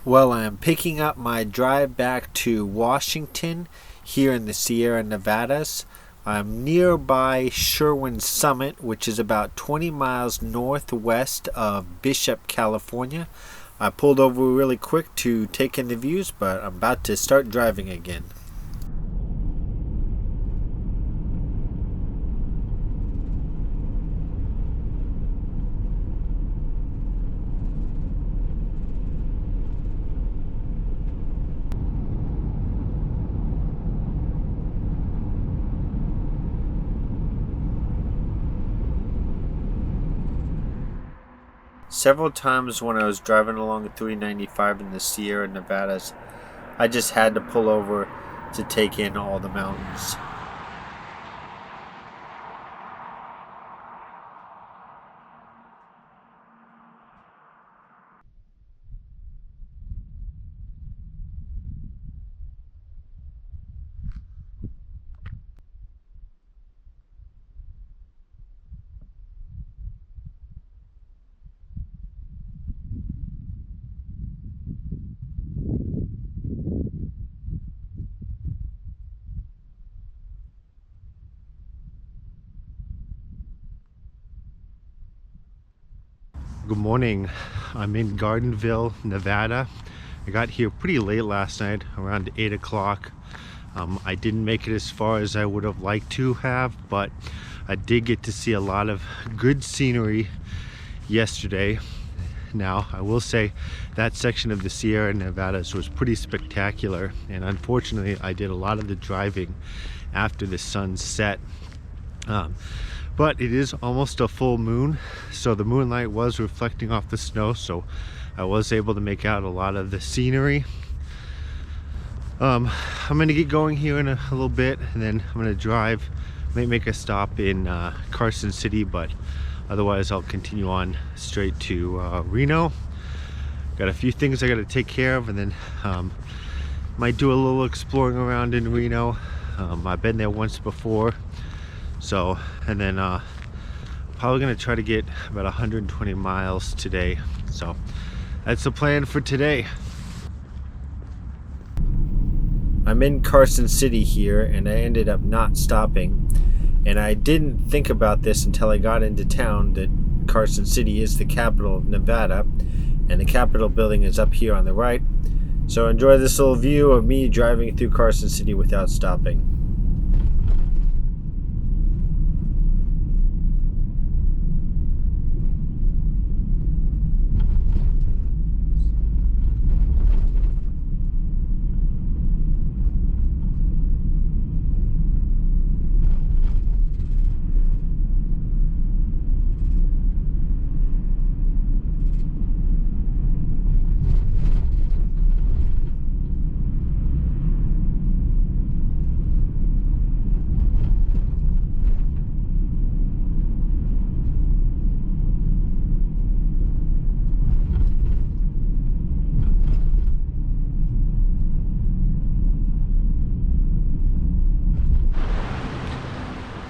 Well, I'm picking up my drive back to Washington here in the Sierra Nevadas. I'm nearby Sherwin Summit, which is about 20 miles northwest of Bishop, California. I pulled over really quick to take in the views, but I'm about to start driving again. Several times when I was driving along 395 in the Sierra Nevadas, I just had to pull over to take in all the mountains. Good morning. I'm in Gardenville, Nevada. I got here pretty late last night, around 8 o'clock. I didn't make it as far as I would have liked to have, but I did get to see a lot of good scenery yesterday. Now, I will say that section of the Sierra Nevadas was pretty spectacular, and unfortunately, I did a lot of the driving after the sun set. But it is almost a full moon, so the moonlight was reflecting off the snow, so I was able to make out a lot of the scenery. I'm gonna get going here in a little bit, and then I'm gonna drive. May make a stop in Carson City, but otherwise I'll continue on straight to Reno. Got a few things I gotta take care of, and then might do a little exploring around in Reno. I've been there once before. So, and then probably gonna try to get about 120 miles today. So that's the plan for today. I'm in Carson City here, and I ended up not stopping. And I didn't think about this until I got into town, that Carson City is the capital of Nevada, and the Capitol building is up here on the right. So enjoy this little view of me driving through Carson City without stopping.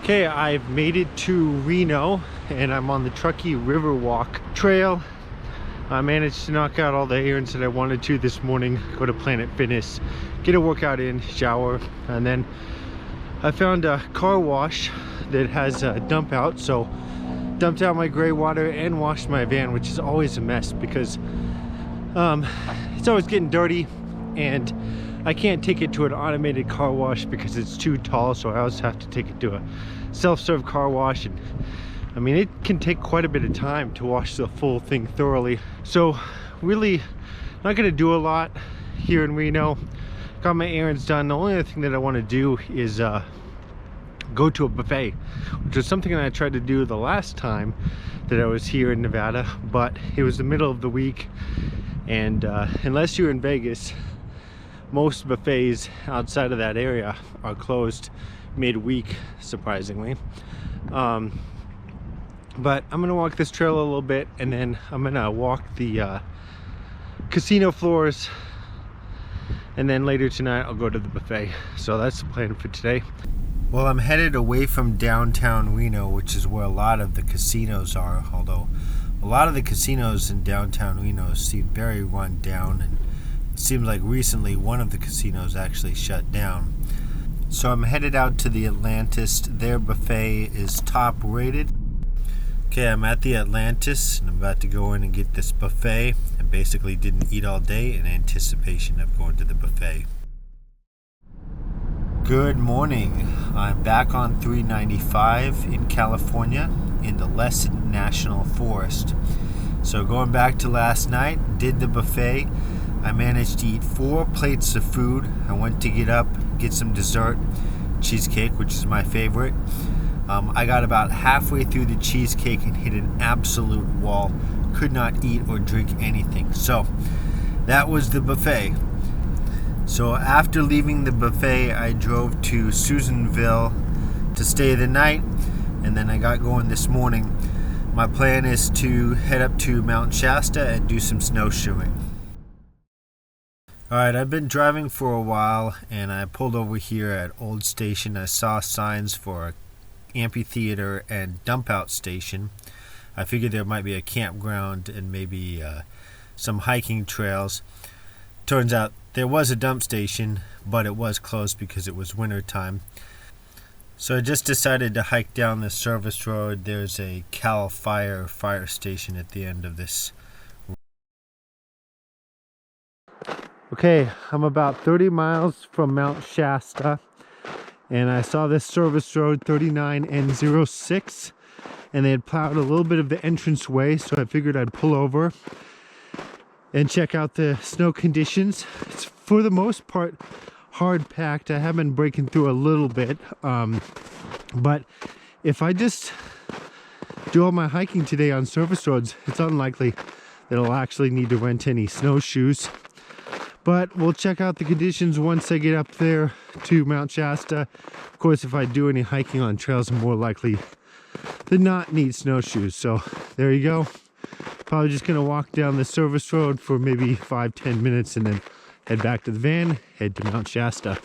Okay, I've made it to Reno, and I'm on the Truckee Riverwalk Trail. I managed to knock out all the errands that I wanted to this morning, go to Planet Fitness, get a workout in, shower, and then I found a car wash that has a dump out, so dumped out my gray water and washed my van, which is always a mess because it's always getting dirty, and I can't take it to an automated car wash because it's too tall, so I always have to take it to a self-serve car wash. And I mean, it can take quite a bit of time to wash the full thing thoroughly. So really not gonna do a lot here in Reno. Got my errands done. The only other thing that I want to do is go to a buffet, which was something that I tried to do the last time that I was here in Nevada, but it was the middle of the week, and unless you're in Vegas, most buffets outside of that area are closed midweek, surprisingly. But I'm gonna walk this trail a little bit, and then I'm gonna walk the casino floors, and then later tonight I'll go to the buffet. So that's the plan for today. Well, I'm headed away from downtown Reno, which is where a lot of the casinos are, although a lot of the casinos in downtown Reno seem very run down, and seems like recently one of the casinos actually shut down. So I'm headed out to the Atlantis. Their buffet is top rated. Okay, I'm at the Atlantis and I'm about to go in and get this buffet. I basically didn't eat all day in anticipation of going to the buffet. Good morning. I'm back on 395 in California in the Lesson National Forest. So going back to last night, did the buffet. I managed to eat 4 plates of food. I went to get some dessert, cheesecake, which is my favorite. I got about halfway through the cheesecake and hit an absolute wall. Could not eat or drink anything. So that was the buffet. So after leaving the buffet, I drove to Susanville to stay the night, and then I got going this morning. My plan is to head up to Mount Shasta and do some snowshoeing. Alright, I've been driving for a while and I pulled over here at Old Station. I saw signs for amphitheater and dump out station. I figured there might be a campground and maybe some hiking trails. Turns out there was a dump station, but it was closed because it was winter time. So I just decided to hike down the service road. There's a Cal Fire station at the end of this. Okay, I'm about 30 miles from Mount Shasta, and I saw this service road 39N06, and they had plowed a little bit of the entrance way, so I figured I'd pull over and check out the snow conditions. It's for the most part hard packed. I have been breaking through a little bit, but if I just do all my hiking today on surface roads, it's unlikely that I'll actually need to rent any snowshoes. But we'll check out the conditions once I get up there to Mount Shasta. Of course, if I do any hiking on trails, I'm more likely to not need snowshoes. So there you go. Probably just gonna walk down the service road for maybe 5-10 minutes and then head back to the van, head to Mount Shasta.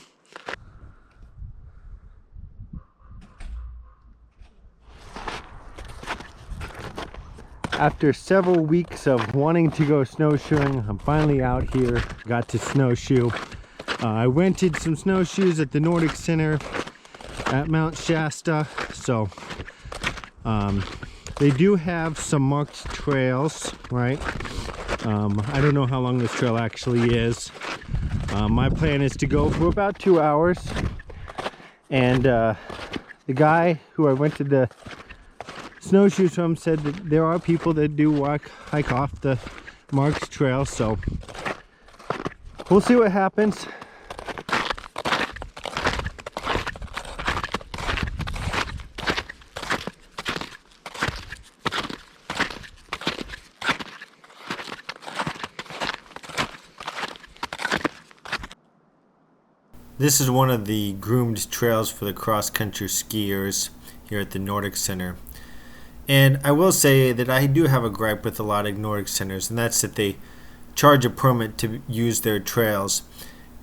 After several weeks of wanting to go snowshoeing, I'm finally out here, got to snowshoe. I rented some snowshoes at the Nordic Center at Mount Shasta. So they do have some marked trails, right? I don't know how long this trail actually is. My plan is to go for about 2 hours. And the guy who I rented the snowshoes from said that there are people that do hike off the marked trail, so we'll see what happens. This is one of the groomed trails for the cross-country skiers here at the Nordic Center. And I will say that I do have a gripe with a lot of Nordic centers, and that's that they charge a permit to use their trails.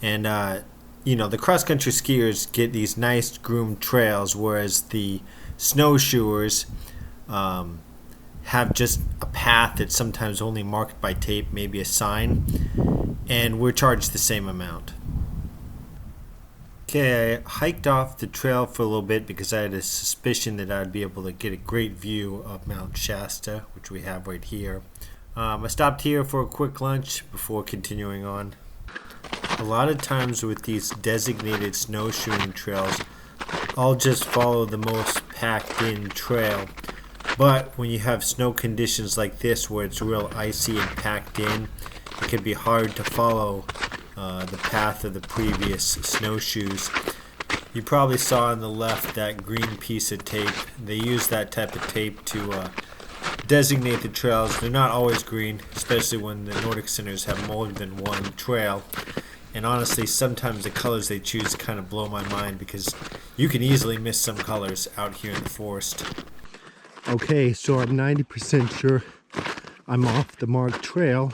And, the cross-country skiers get these nice groomed trails, whereas the snowshoers have just a path that's sometimes only marked by tape, maybe a sign, and we're charged the same amount. Okay, I hiked off the trail for a little bit because I had a suspicion that I'd be able to get a great view of Mount Shasta, which we have right here. I stopped here for a quick lunch before continuing on. A lot of times with these designated snowshoeing trails, I'll just follow the most packed in trail. But when you have snow conditions like this where it's real icy and packed in, it can be hard to follow the path of the previous snowshoes. You probably saw on the left that green piece of tape. They use that type of tape to designate the trails. They're not always green, especially when the Nordic centers have more than one trail. And honestly, sometimes the colors they choose kind of blow my mind because you can easily miss some colors out here in the forest. Okay, so I'm 90% sure I'm off the marked trail,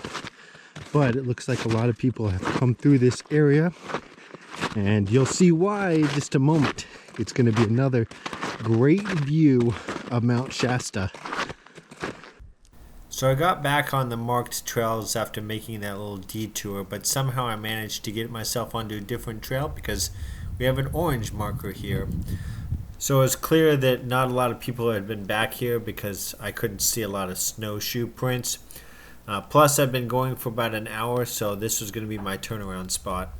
but it looks like a lot of people have come through this area, and you'll see why in just a moment. It's going to be another great view of Mount Shasta. So I got back on the marked trails after making that little detour, but somehow I managed to get myself onto a different trail because we have an orange marker here. So it's clear that not a lot of people had been back here because I couldn't see a lot of snowshoe prints. Plus, I've been going for about an hour, so this was going to be my turnaround spot.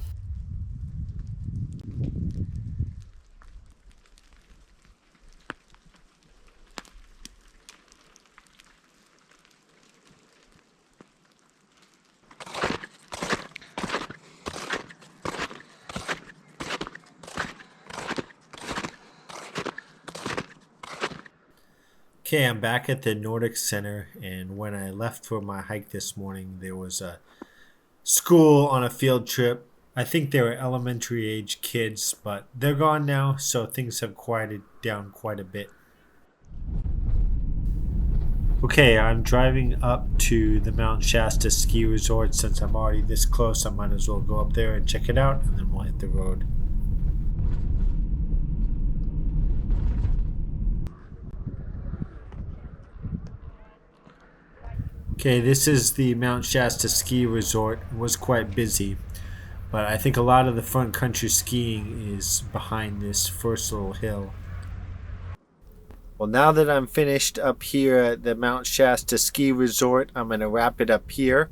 Okay, I'm back at the Nordic Center, and when I left for my hike this morning, there was a school on a field trip. I think they were elementary age kids, but they're gone now, so things have quieted down quite a bit. Okay, I'm driving up to the Mount Shasta ski resort. Since I'm already this close, I might as well go up there and check it out, and then we'll hit the road. Okay, this is the Mount Shasta ski resort. It was quite busy, but I think a lot of the front country skiing is behind this first little hill. Well, now that I'm finished up here at the Mount Shasta ski resort, I'm going to wrap it up here.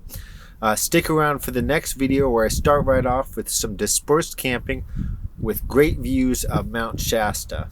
Stick around for the next video where I start right off with some dispersed camping with great views of Mount Shasta.